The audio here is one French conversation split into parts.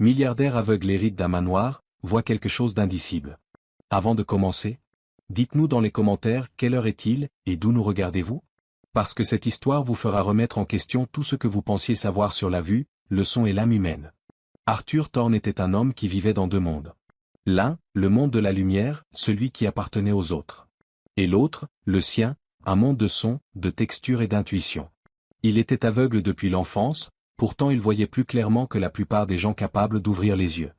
Milliardaire aveugle hérite d'un manoir, voit quelque chose d'indicible. Avant de commencer, dites-nous dans les commentaires quelle heure est-il, et d'où nous regardez-vous? Parce que cette histoire vous fera remettre en question tout ce que vous pensiez savoir sur la vue, le son et l'âme humaine. Arthur Thorne était un homme qui vivait dans deux mondes. L'un, le monde de la lumière, celui qui appartenait aux autres. Et l'autre, le sien, un monde de son, de texture et d'intuition. Il était aveugle depuis l'enfance, pourtant il voyait plus clairement que la plupart des gens capables d'ouvrir les yeux.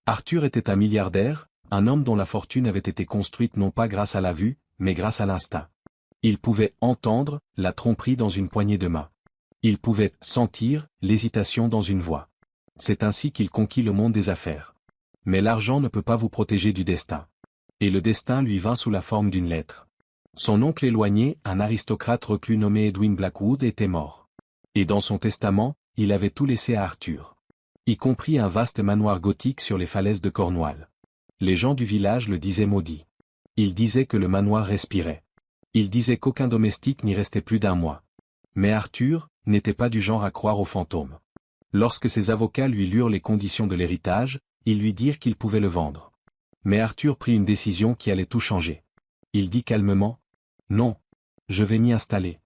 Arthur était un milliardaire, un homme dont la fortune avait été construite non pas grâce à la vue, mais grâce à l'instinct. Il pouvait entendre la tromperie dans une poignée de main. Il pouvait sentir l'hésitation dans une voix. C'est ainsi qu'il conquit le monde des affaires. Mais l'argent ne peut pas vous protéger du destin. Et le destin lui vint sous la forme d'une lettre. Son oncle éloigné, un aristocrate reclus nommé Edwin Blackwood, était mort. Et dans son testament, il avait tout laissé à Arthur. Y compris un vaste manoir gothique sur les falaises de Cornwall. Les gens du village le disaient maudit. Ils disaient que le manoir respirait. Ils disaient qu'aucun domestique n'y restait plus d'un mois. Mais Arthur n'était pas du genre à croire aux fantômes. Lorsque ses avocats lui lurent les conditions de l'héritage, ils lui dirent qu'il pouvait le vendre. Mais Arthur prit une décision qui allait tout changer. Il dit calmement, « Non, je vais m'y installer. »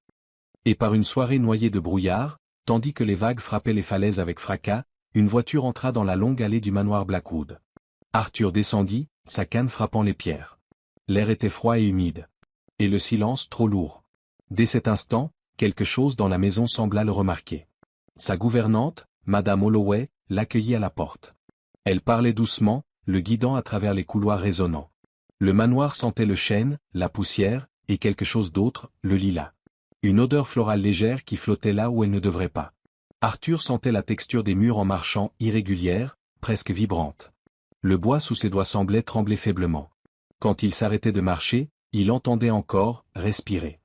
Et par une soirée noyée de brouillard, tandis que les vagues frappaient les falaises avec fracas, une voiture entra dans la longue allée du manoir Blackwood. Arthur descendit, sa canne frappant les pierres. L'air était froid et humide. Et le silence trop lourd. Dès cet instant, quelque chose dans la maison sembla le remarquer. Sa gouvernante, Madame Holloway, l'accueillit à la porte. Elle parlait doucement, le guidant à travers les couloirs résonnants. Le manoir sentait le chêne, la poussière, et quelque chose d'autre, le lilas. Une odeur florale légère qui flottait là où elle ne devrait pas. Arthur sentait la texture des murs en marchant, irrégulière, presque vibrante. Le bois sous ses doigts semblait trembler faiblement. Quand il s'arrêtait de marcher, il entendait encore, respirer.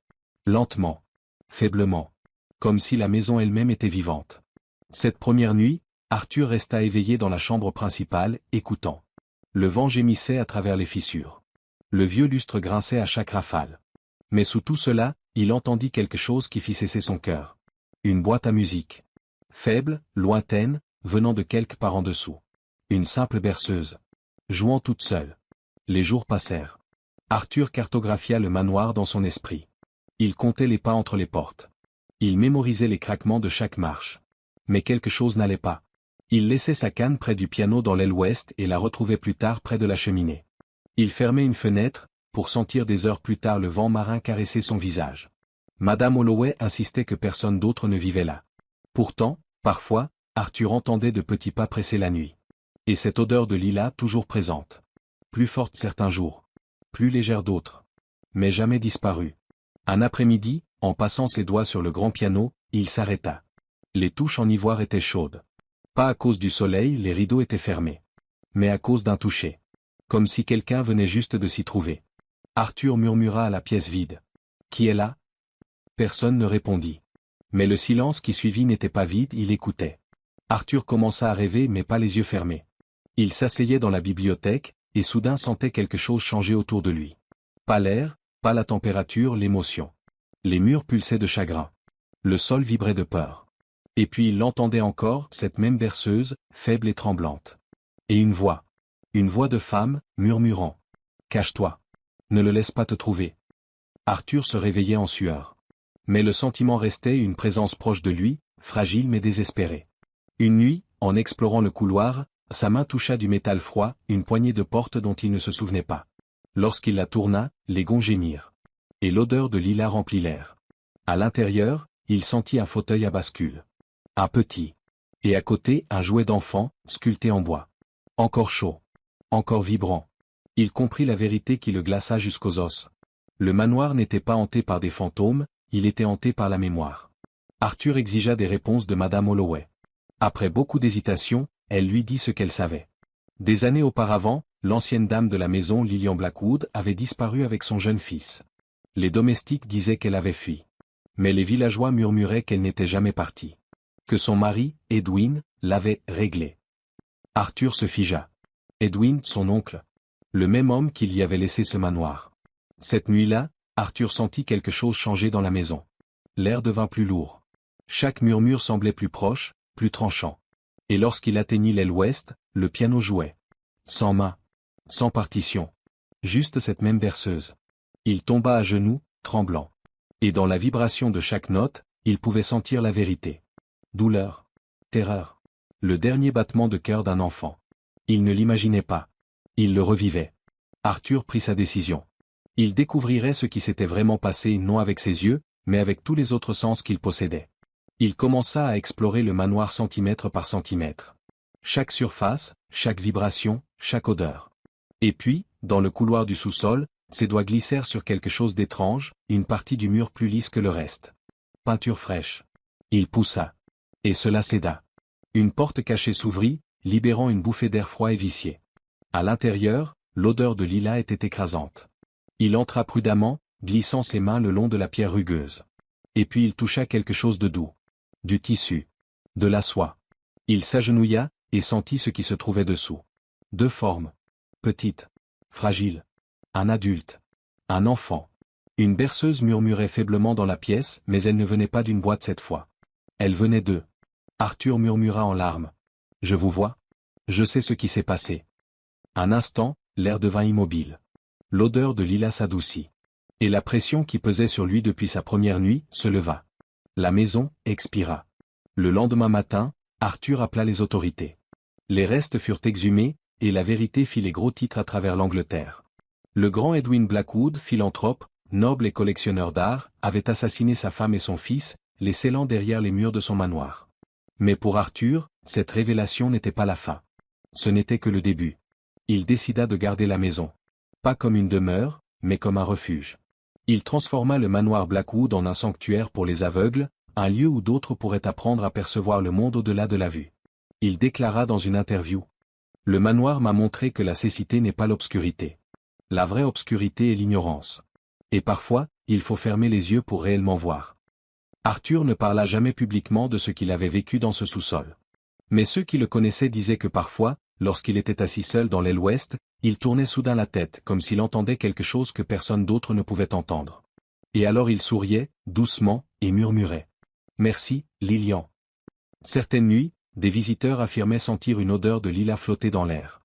Lentement. Faiblement. Comme si la maison elle-même était vivante. Cette première nuit, Arthur resta éveillé dans la chambre principale, écoutant. Le vent gémissait à travers les fissures. Le vieux lustre grinçait à chaque rafale. Mais sous tout cela, il entendit quelque chose qui fit cesser son cœur. Une boîte à musique. Faible, lointaine, venant de quelque part en dessous. Une simple berceuse. Jouant toute seule. Les jours passèrent. Arthur cartographia le manoir dans son esprit. Il comptait les pas entre les portes. Il mémorisait les craquements de chaque marche. Mais quelque chose n'allait pas. Il laissait sa canne près du piano dans l'aile ouest et la retrouvait plus tard près de la cheminée. Il fermait une fenêtre, pour sentir des heures plus tard le vent marin caresser son visage. Madame Holloway insistait que personne d'autre ne vivait là. Pourtant, parfois, Arthur entendait de petits pas presser la nuit. Et cette odeur de lilas toujours présente. Plus forte certains jours. Plus légère d'autres. Mais jamais disparue. Un après-midi, en passant ses doigts sur le grand piano, il s'arrêta. Les touches en ivoire étaient chaudes. Pas à cause du soleil, les rideaux étaient fermés. Mais à cause d'un toucher. Comme si quelqu'un venait juste de s'y trouver. Arthur murmura à la pièce vide. « Qui est là ?» Personne ne répondit. Mais le silence qui suivit n'était pas vide, il écoutait. Arthur commença à rêver mais pas les yeux fermés. Il s'asseyait dans la bibliothèque, et soudain sentait quelque chose changer autour de lui. Pas l'air, pas la température, l'émotion. Les murs pulsaient de chagrin. Le sol vibrait de peur. Et puis il l'entendait encore, cette même berceuse, faible et tremblante. Et une voix. Une voix de femme, murmurant. « Cache-toi. Ne le laisse pas te trouver. » Arthur se réveillait en sueur. Mais le sentiment restait une présence proche de lui, fragile mais désespérée. Une nuit, en explorant le couloir, sa main toucha du métal froid, une poignée de porte dont il ne se souvenait pas. Lorsqu'il la tourna, les gonds gémirent. Et l'odeur de lilas remplit l'air. À l'intérieur, il sentit un fauteuil à bascule. Un petit. Et à côté, un jouet d'enfant, sculpté en bois. Encore chaud. Encore vibrant. Il comprit la vérité qui le glaça jusqu'aux os. Le manoir n'était pas hanté par des fantômes, il était hanté par la mémoire. Arthur exigea des réponses de Madame Holloway. Après beaucoup d'hésitation, elle lui dit ce qu'elle savait. Des années auparavant, l'ancienne dame de la maison Lillian Blackwood avait disparu avec son jeune fils. Les domestiques disaient qu'elle avait fui. Mais les villageois murmuraient qu'elle n'était jamais partie. Que son mari, Edwin, l'avait réglée. Arthur se figea. Edwin, son oncle. Le même homme qui lui avait laissé ce manoir. Cette nuit-là, Arthur sentit quelque chose changer dans la maison. L'air devint plus lourd. Chaque murmure semblait plus proche, plus tranchant. Et lorsqu'il atteignit l'aile ouest, le piano jouait. Sans main. Sans partition. Juste cette même berceuse. Il tomba à genoux, tremblant. Et dans la vibration de chaque note, il pouvait sentir la vérité. Douleur. Terreur. Le dernier battement de cœur d'un enfant. Il ne l'imaginait pas. Il le revivait. Arthur prit sa décision. Il découvrirait ce qui s'était vraiment passé non avec ses yeux, mais avec tous les autres sens qu'il possédait. Il commença à explorer le manoir centimètre par centimètre. Chaque surface, chaque vibration, chaque odeur. Et puis, dans le couloir du sous-sol, ses doigts glissèrent sur quelque chose d'étrange, une partie du mur plus lisse que le reste. Peinture fraîche. Il poussa. Et cela céda. Une porte cachée s'ouvrit, libérant une bouffée d'air froid et vicié. À l'intérieur, l'odeur de lilas était écrasante. Il entra prudemment, glissant ses mains le long de la pierre rugueuse. Et puis il toucha quelque chose de doux. Du tissu. De la soie. Il s'agenouilla, et sentit ce qui se trouvait dessous. Deux formes. Petites. Fragiles. Un adulte. Un enfant. Une berceuse murmurait faiblement dans la pièce, mais elle ne venait pas d'une boîte cette fois. Elle venait d'eux. Arthur murmura en larmes. « Je vous vois. Je sais ce qui s'est passé. » Un instant, l'air devint immobile. L'odeur de lilas s'adoucit. Et la pression qui pesait sur lui depuis sa première nuit se leva. La maison expira. Le lendemain matin, Arthur appela les autorités. Les restes furent exhumés, et la vérité fit les gros titres à travers l'Angleterre. Le grand Edwin Blackwood, philanthrope, noble et collectionneur d'art, avait assassiné sa femme et son fils, les scellant derrière les murs de son manoir. Mais pour Arthur, cette révélation n'était pas la fin. Ce n'était que le début. Il décida de garder la maison. Pas comme une demeure, mais comme un refuge. Il transforma le manoir Blackwood en un sanctuaire pour les aveugles, un lieu où d'autres pourraient apprendre à percevoir le monde au-delà de la vue. Il déclara dans une interview. « Le manoir m'a montré que la cécité n'est pas l'obscurité. La vraie obscurité est l'ignorance. Et parfois, il faut fermer les yeux pour réellement voir. » Arthur ne parla jamais publiquement de ce qu'il avait vécu dans ce sous-sol. Mais ceux qui le connaissaient disaient que parfois, lorsqu'il était assis seul dans l'aile ouest, il tournait soudain la tête comme s'il entendait quelque chose que personne d'autre ne pouvait entendre. Et alors il souriait, doucement, et murmurait. « Merci, Lilian. » Certaines nuits, des visiteurs affirmaient sentir une odeur de lilas flotter dans l'air.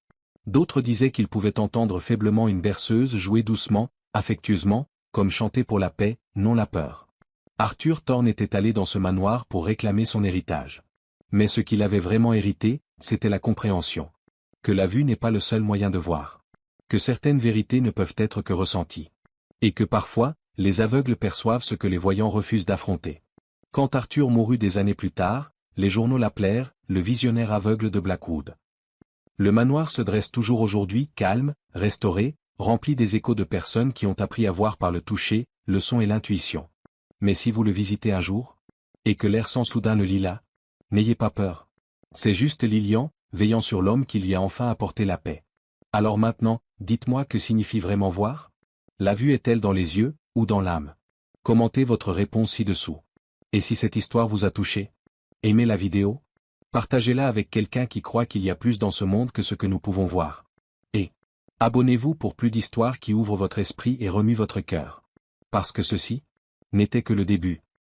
D'autres disaient qu'ils pouvaient entendre faiblement une berceuse jouer doucement, affectueusement, comme chanter pour la paix, non la peur. Arthur Thorne était allé dans ce manoir pour réclamer son héritage. Mais ce qu'il avait vraiment hérité, c'était la compréhension. Que la vue n'est pas le seul moyen de voir. Que certaines vérités ne peuvent être que ressenties. Et que parfois, les aveugles perçoivent ce que les voyants refusent d'affronter. Quand Arthur mourut des années plus tard, les journaux l'appelèrent « le visionnaire aveugle de Blackwood ». Le manoir se dresse toujours aujourd'hui, calme, restauré, rempli des échos de personnes qui ont appris à voir par le toucher, le son et l'intuition. Mais si vous le visitez un jour, et que l'air sent soudain le lilas, n'ayez pas peur. C'est juste Lilian, veillant sur l'homme qui lui a enfin apporté la paix. Alors maintenant, dites-moi que signifie vraiment voir? La vue est-elle dans les yeux, ou dans l'âme? Commentez votre réponse ci-dessous. Et si cette histoire vous a touché? Aimez la vidéo? Partagez-la avec quelqu'un qui croit qu'il y a plus dans ce monde que ce que nous pouvons voir. Et abonnez-vous pour plus d'histoires qui ouvrent votre esprit et remuent votre cœur. Parce que ceci n'était que le début.